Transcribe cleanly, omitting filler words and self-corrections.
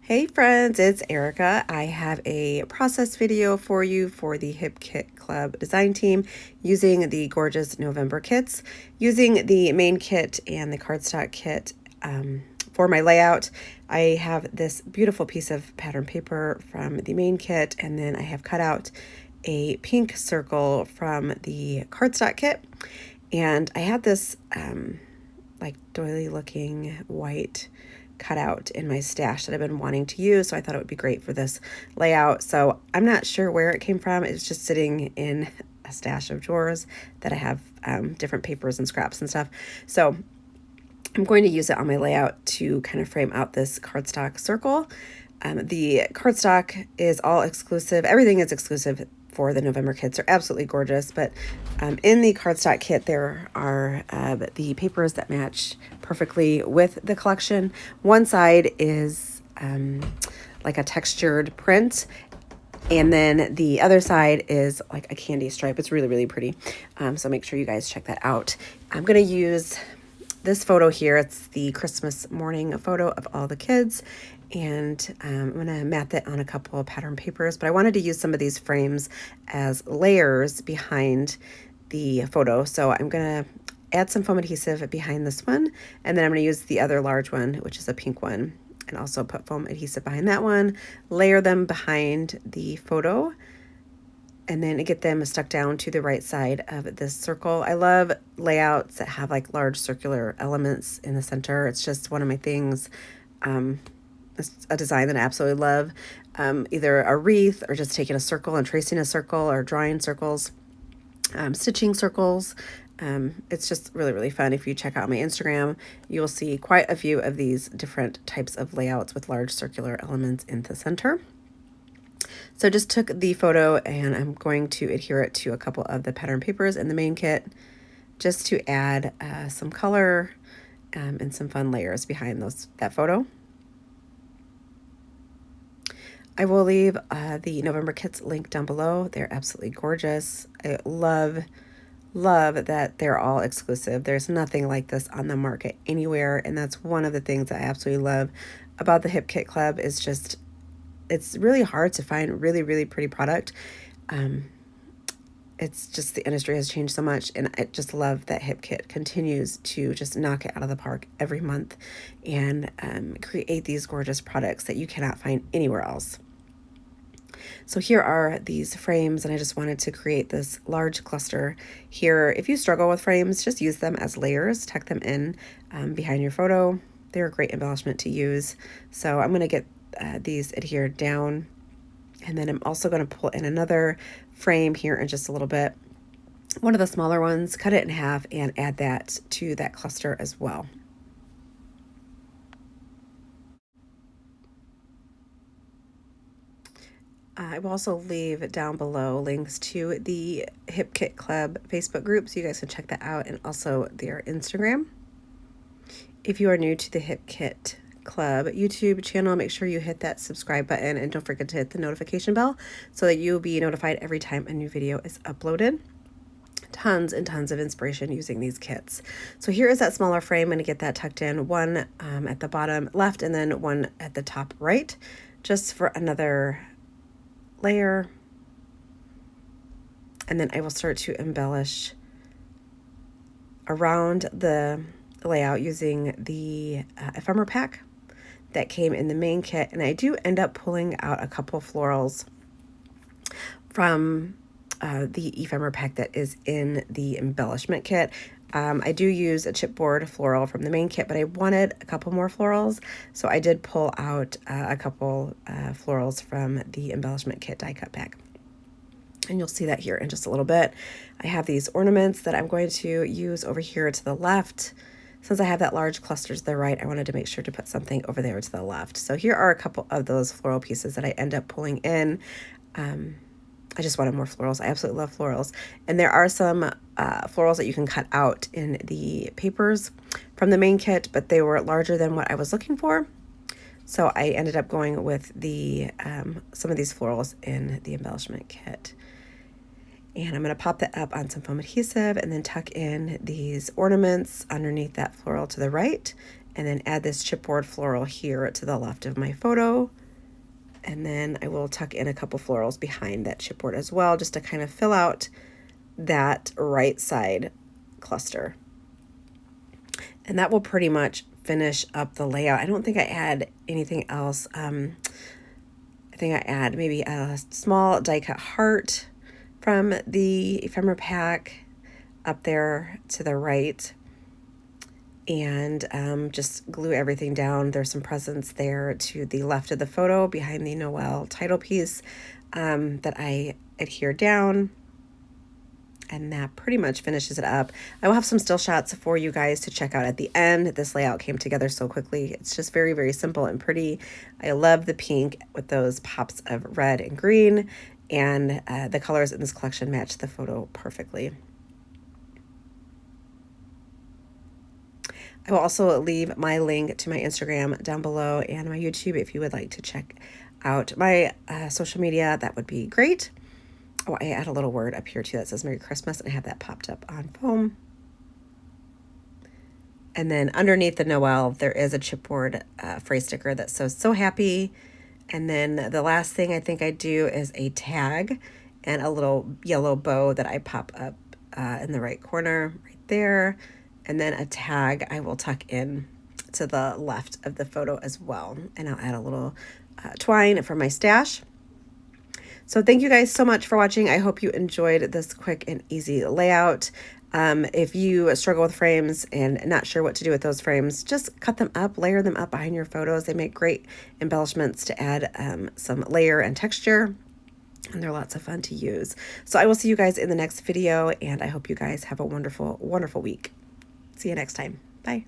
Hey friends, it's Erica. I have a process video for you for the Hip Kit Club design team using the gorgeous November kits. Using the main kit and the cardstock kit for my layout, I have this beautiful piece of pattern paper from the main kit, and then I have cut out a pink circle from the cardstock kit. And I had this like doily looking white cutout in my stash that I've been wanting to use, so I thought it would be great for this layout. So I'm not sure where it came from. It's just sitting in a stash of drawers that I have different papers and scraps and stuff. So I'm going to use it on my layout to kind of frame out this cardstock circle. The cardstock is all exclusive. Everything is exclusive for the November kits. They're absolutely gorgeous, but in the cardstock kit there are the papers that match perfectly with the collection. One side is like a textured print, and then the other side is like a candy stripe. It's really, really pretty. So make sure you guys check that out. I'm going to use this photo here. It's the Christmas morning photo of all the kids, and I'm going to mat that on a couple of pattern papers, but I wanted to use some of these frames as layers behind the photo. So I'm going to add some foam adhesive behind this one, and then I'm going to use the other large one, which is a pink one, and also put foam adhesive behind that one, layer them behind the photo, and then get them stuck down to the right side of this circle. I love layouts that have like large circular elements in the center. It's just one of my things. It's a design that I absolutely love. Either a wreath, or just taking a circle and tracing a circle, or drawing circles, stitching circles. It's just really, really fun. If you check out my Instagram, you'll see quite a few of these different types of layouts with large circular elements in the center. So just took the photo, and I'm going to adhere it to a couple of the pattern papers in the main kit just to add some color and some fun layers behind that photo. I will leave the November kits link down below. They're absolutely gorgeous. I love that they're all exclusive. There's nothing like this on the market anywhere, and that's one of the things I absolutely love about the Hip Kit Club. Is just, it's really hard to find really, really pretty product. It's just, the industry has changed so much, and I just love that Hip Kit continues to just knock it out of the park every month and create these gorgeous products that you cannot find anywhere else. So here are these frames, and I just wanted to create this large cluster here. If you struggle with frames, just use them as layers, tuck them in behind your photo. They're a great embellishment to use. So I'm going to get these adhered down, and then I'm also going to pull in another frame here in just a little bit. One of the smaller ones, cut it in half and add that to that cluster as well. I will also leave down below links to the Hip Kit Club Facebook group, so you guys can check that out, and also their Instagram. If you are new to the Hip Kit Club YouTube channel, make sure you hit that subscribe button, and don't forget to hit the notification bell so that you'll be notified every time a new video is uploaded. Tons and tons of inspiration using these kits. So here is that smaller frame. I'm going to get that tucked in, one at the bottom left and then one at the top right, just for another layer. And then I will start to embellish around the layout using the ephemera pack that came in the main kit. And I do end up pulling out a couple florals from the ephemera pack that is in the embellishment kit. I do use a chipboard floral from the main kit, but I wanted a couple more florals, so I did pull out a couple florals from the embellishment kit die cut pack. And you'll see that here in just a little bit. I have these ornaments that I'm going to use over here to the left. Since I have that large cluster to the right, I wanted to make sure to put something over there to the left. So here are a couple of those floral pieces that I end up pulling in. I just wanted more florals. I absolutely love florals. And there are some florals that you can cut out in the papers from the main kit, but they were larger than what I was looking for. So I ended up going with the some of these florals in the embellishment kit. And I'm going to pop that up on some foam adhesive and then tuck in these ornaments underneath that floral to the right, and then add this chipboard floral here to the left of my photo. And then I will tuck in a couple florals behind that chipboard as well, just to kind of fill out that right side cluster. And that will pretty much finish up the layout. I don't think I add anything else. I think I add maybe a small die cut heart from the ephemera pack up there to the right, and just glue everything down. There's some presents there to the left of the photo behind the Noel title piece that I adhere down. And that pretty much finishes it up. I will have some still shots for you guys to check out at the end. This layout came together so quickly. It's just very, very simple and pretty. I love the pink with those pops of red and green, and the colors in this collection match the photo perfectly. I will also leave my link to my Instagram down below and my YouTube if you would like to check out my social media. That would be great. Oh, I add a little word up here too that says Merry Christmas, and I have that popped up on foam. And then underneath the Noel, there is a chipboard phrase sticker that says "So Happy." And then the last thing I think I do is a tag and a little yellow bow that I pop up in the right corner right there. And then a tag I will tuck in to the left of the photo as well. And I'll add a little twine for my stash. So thank you guys so much for watching. I hope you enjoyed this quick and easy layout. If you struggle with frames and not sure what to do with those frames, just cut them up, layer them up behind your photos. They make great embellishments to add some layer and texture, and they're lots of fun to use. So I will see you guys in the next video, and I hope you guys have a wonderful, wonderful week. See you next time. Bye.